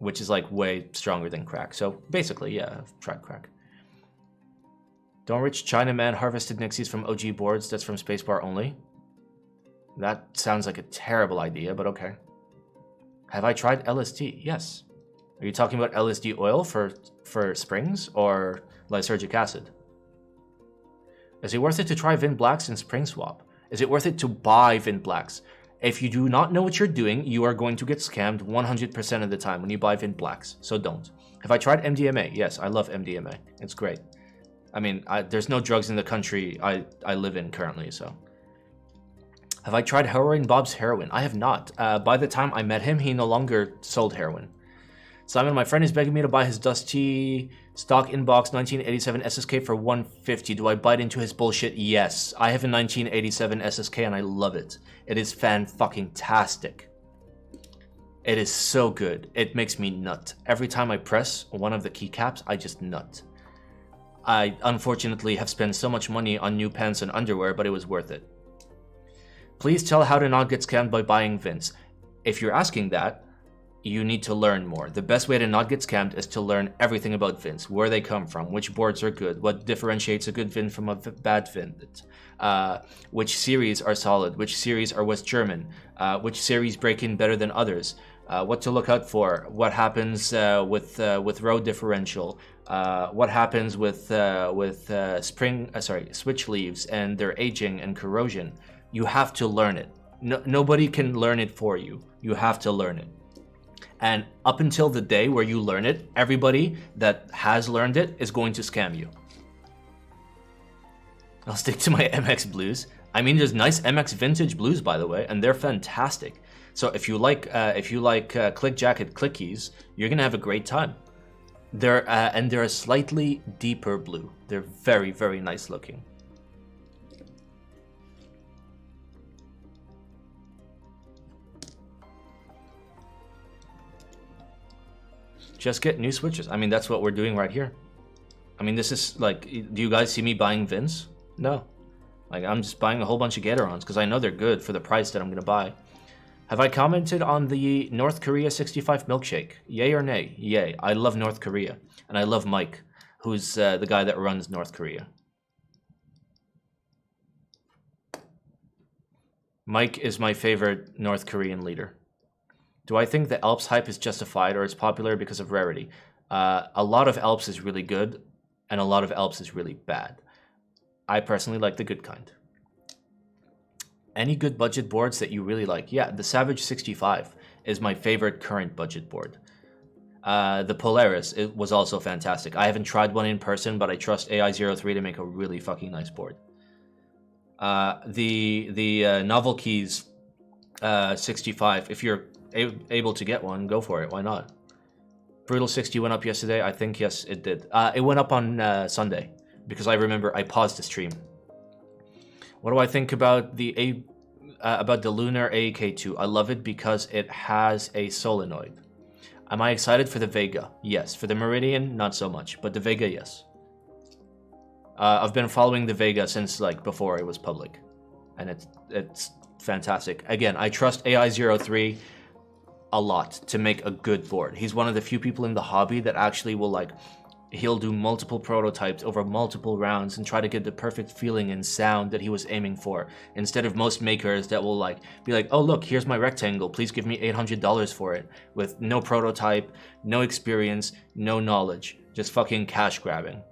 which is like way stronger than crack. So basically, yeah, I've tried crack. Don't reach Chinaman harvested Nixies from OG boards. That's from Spacebar only. That sounds like a terrible idea, but okay. Have I tried LSD? Yes. Are you talking about LSD oil for springs or lysergic acid? Is it worth it to try Vin Blacks and Spring Swap? Is it worth it to buy Vin Blacks? If you do not know what you're doing, you are going to get scammed 100% of the time when you buy Vin Blacks, so don't. Have I tried MDMA? Yes, I love MDMA. It's great. I mean, there's no drugs in the country I live in currently, so. Have I tried Heroin Bob's heroin? I have not. By the time I met him, he no longer sold heroin. Simon, my friend is begging me to buy his Dusty stock inbox 1987 SSK for $150. Do I bite into his bullshit? Yes. I have a 1987 SSK and I love it. It is fan-fucking-tastic. It is so good. It makes me nut. Every time I press one of the keycaps, I just nut. I unfortunately have spent so much money on new pants and underwear, but it was worth it. Please tell how to not get scammed by buying Vince. If you're asking that, you need to learn more. The best way to not get scammed is to learn everything about Vince, where they come from, which boards are good, what differentiates a good Vin from a bad Vin, which series are solid, which series are West German, which series break in better than others, what to look out for, what happens with road differential, what happens with switch leaves and their aging and corrosion. You have to learn it. Nobody can learn it for you. You have to learn it. And up until the day where you learn it, everybody that has learned it is going to scam you. I'll stick to my MX blues. I mean, there's nice MX vintage blues, by the way, and they're fantastic. So if you like click jacket clickies, you're gonna have a great time. They're a slightly deeper blue. They're very, very nice looking. Just get new switches. I mean, that's what we're doing right here. I mean, this is like, do you guys see me buying Vince? No. Like, I'm just buying a whole bunch of Gatorons because I know they're good for the price that I'm going to buy. Have I commented on the North Korea 65 milkshake? Yay or nay? Yay. I love North Korea. And I love Mike, who's the guy that runs North Korea. Mike is my favorite North Korean leader. Do I think the Alps hype is justified or it's popular because of rarity? A lot of Alps is really good, and a lot of Alps is really bad. I personally like the good kind. Any good budget boards that you really like? Yeah, the Savage 65 is my favorite current budget board. The Polaris, it was also fantastic. I haven't tried one in person, but I trust AI03 to make a really fucking nice board. The Novel Keys 65, if you're able to get one, go for it. Why not? Brutal 60 went up yesterday. I think, yes, it did. It went up on Sunday because I remember I paused the stream. What do I think about the Lunar AEK2? I love it because it has a solenoid. Am I excited for the Vega? Yes. For the Meridian, not so much, but the Vega, yes. I've been following the Vega since like before it was public, and it's fantastic. Again, I trust AI03 a lot to make a good board. He's one of the few people in the hobby that actually will he'll do multiple prototypes over multiple rounds and try to get the perfect feeling and sound that he was aiming for, instead of most makers that will be like, oh look, here's my rectangle, please give me $800 for it, with no prototype, no experience, no knowledge, just fucking cash grabbing.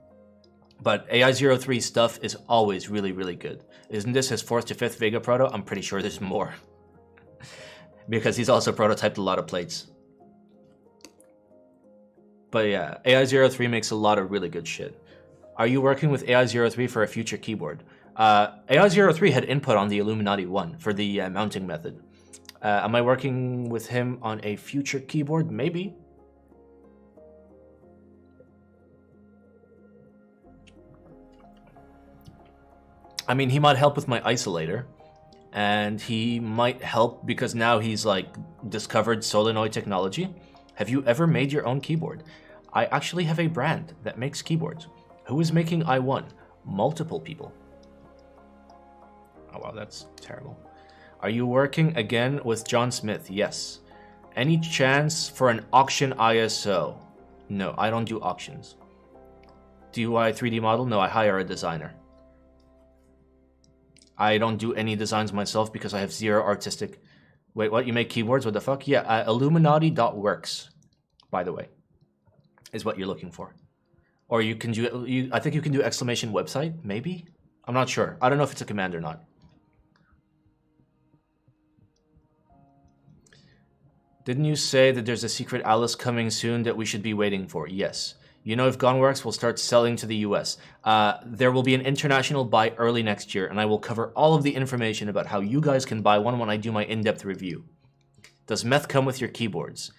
But AI03 stuff is always really, really good. Isn't this his 4th to 5th Vega proto? I'm pretty sure there's more. Because he's also prototyped a lot of plates. But yeah, AI03 makes a lot of really good shit. Are you working with AI03 for a future keyboard? AI03 had input on the Illuminati 1 for the mounting method. Am I working with him on a future keyboard? Maybe. I mean, he might help with my isolator. And he might help because now he's discovered solenoid technology. Have you ever made your own keyboard? I actually have a brand that makes keyboards. Who is making I1? Multiple people. Oh wow, that's terrible. Are you working again with John Smith? Yes. Any chance for an auction ISO? No, I don't do auctions. Do I 3D model? No, I hire a designer. I don't do any designs myself because I have zero artistic... Wait, what? You make keyboards? What the fuck? Yeah, Illuminati.works, by the way, is what you're looking for. Or you can do... I think you can do exclamation website, maybe? I'm not sure. I don't know if it's a command or not. Didn't you say that there's a secret Alice coming soon that we should be waiting for? Yes. You know if Gunworks will start selling to the US. There will be an international buy early next year, and I will cover all of the information about how you guys can buy one when I do my in-depth review. Does meth come with your keyboards?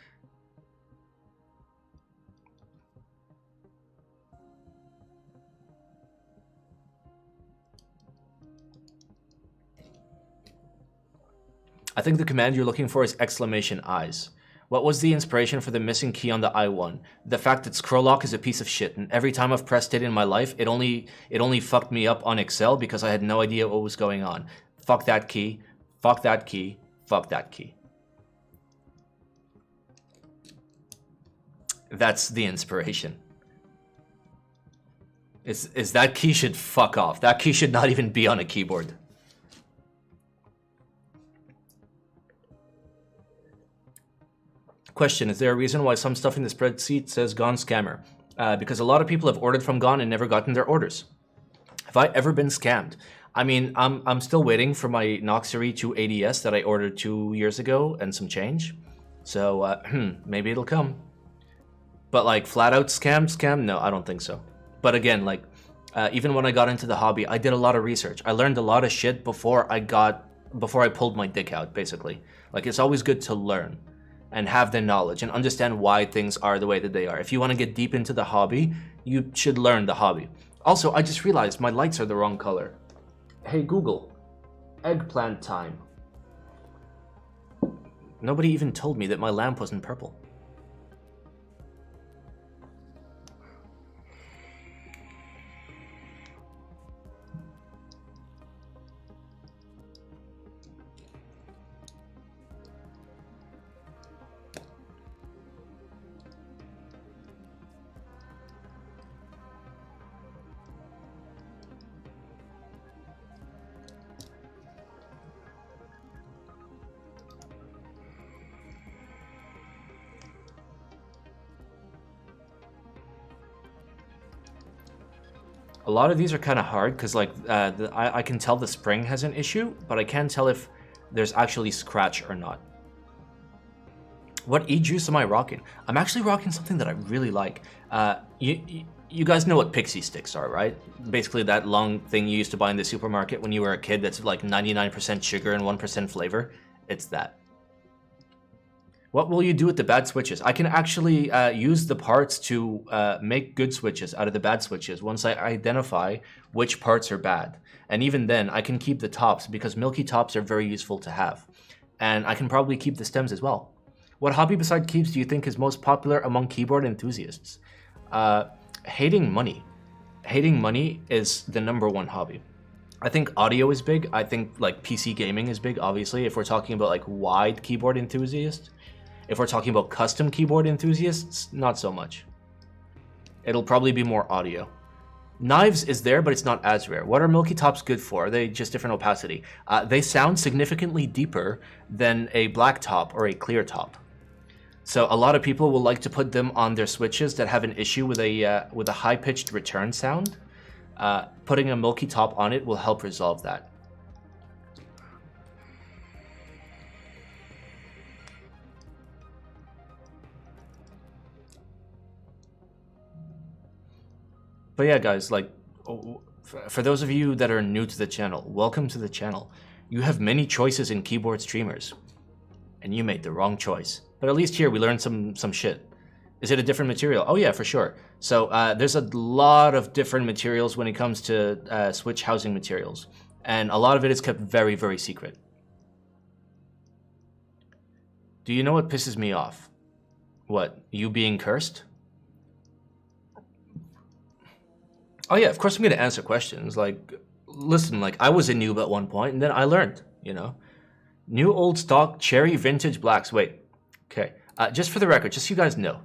I think the command you're looking for is exclamation eyes. What was the inspiration for the missing key on the i1? The fact that scroll lock is a piece of shit, and every time I've pressed it in my life, it only fucked me up on Excel because I had no idea what was going on. Fuck that key, fuck that key, fuck that key. That's the inspiration. Is that key should fuck off. That key should not even be on a keyboard. Question, is there a reason why some stuff in the spreadsheet says Gone Scammer? Because a lot of people have ordered from Gone and never gotten their orders. Have I ever been scammed? I mean, I'm still waiting for my Noxery 2 ADS that I ordered 2 years ago and some change. So, maybe it'll come. But like, flat out scam? No, I don't think so. But again, like, even when I got into the hobby, I did a lot of research. I learned a lot of shit before I pulled my dick out, basically. Like, it's always good to learn and have the knowledge and understand why things are the way that they are. If you want to get deep into the hobby, you should learn the hobby. Also, I just realized my lights are the wrong color. Hey Google, eggplant time. Nobody even told me that my lamp wasn't purple. A lot of these are kind of hard because like I can tell the spring has an issue, but I can't tell if there's actually scratch or not. What e-juice am I rocking? I'm actually rocking something that I really like. You guys know what pixie sticks are, right? Basically that long thing you used to buy in the supermarket when you were a kid that's like 99% sugar and 1% flavor. It's that. What will you do with the bad switches? I can actually use the parts to make good switches out of the bad switches once I identify which parts are bad. And even then, I can keep the tops because milky tops are very useful to have. And I can probably keep the stems as well. What hobby beside keeps do you think is most popular among keyboard enthusiasts? Hating money. Hating money is the #1 hobby. I think audio is big. I think like PC gaming is big, obviously, if we're talking about like wide keyboard enthusiasts. If we're talking about custom keyboard enthusiasts, not so much. It'll probably be more audio. Knives is there, but it's not as rare. What are milky tops good for? Are they just different opacity? They sound significantly deeper than a black top or a clear top. So a lot of people will like to put them on their switches that have an issue with a high-pitched return sound. Putting a milky top on it will help resolve that. But yeah, guys, like, for those of you that are new to the channel, welcome to the channel. You have many choices in keyboard streamers, and you made the wrong choice. But at least here we learned some shit. Is it a different material? Oh yeah, for sure. So there's a lot of different materials when it comes to switch housing materials, and a lot of it is kept very, very secret. Do you know what pisses me off? What, you being cursed? Oh yeah, of course I'm going to answer questions. Like, listen, like, I was a noob at one point, and then I learned, you know. New old stock cherry vintage blacks. Wait, Okay, just for the record, just so you guys know.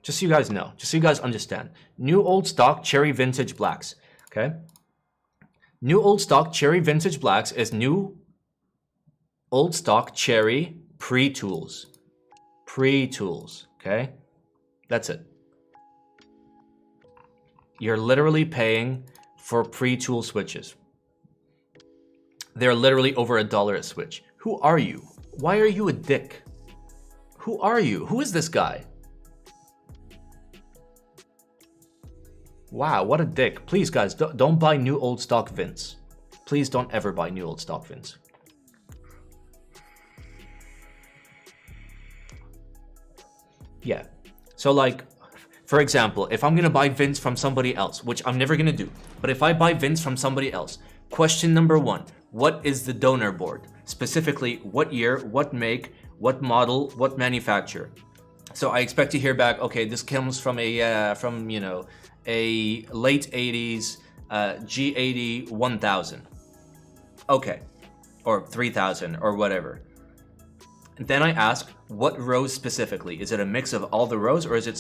Just so you guys know, just so you guys understand. New old stock cherry vintage blacks, okay? New old stock cherry vintage blacks is new old stock cherry pre-tools. Pre-tools, okay? That's it. You're literally paying for pre-tool switches. They're literally over $1 a switch. Who are you? Why are you a dick? Who are you? Who is this guy? Wow, what a dick. Please, guys, don't buy new old stock Vince. Please don't ever buy new old stock Vince. Yeah. So, like, for example, if I'm going to buy Vince from somebody else, which I'm never going to do, but if I buy Vince from somebody else, question number 1, what is the donor board? Specifically, what year, what make, what model, what manufacturer? So I expect to hear back, okay, this comes from a, you know, a late 80s G80 1000. Okay. Or 3000 or whatever. And then I ask, what rows specifically? Is it a mix of all the rows or is it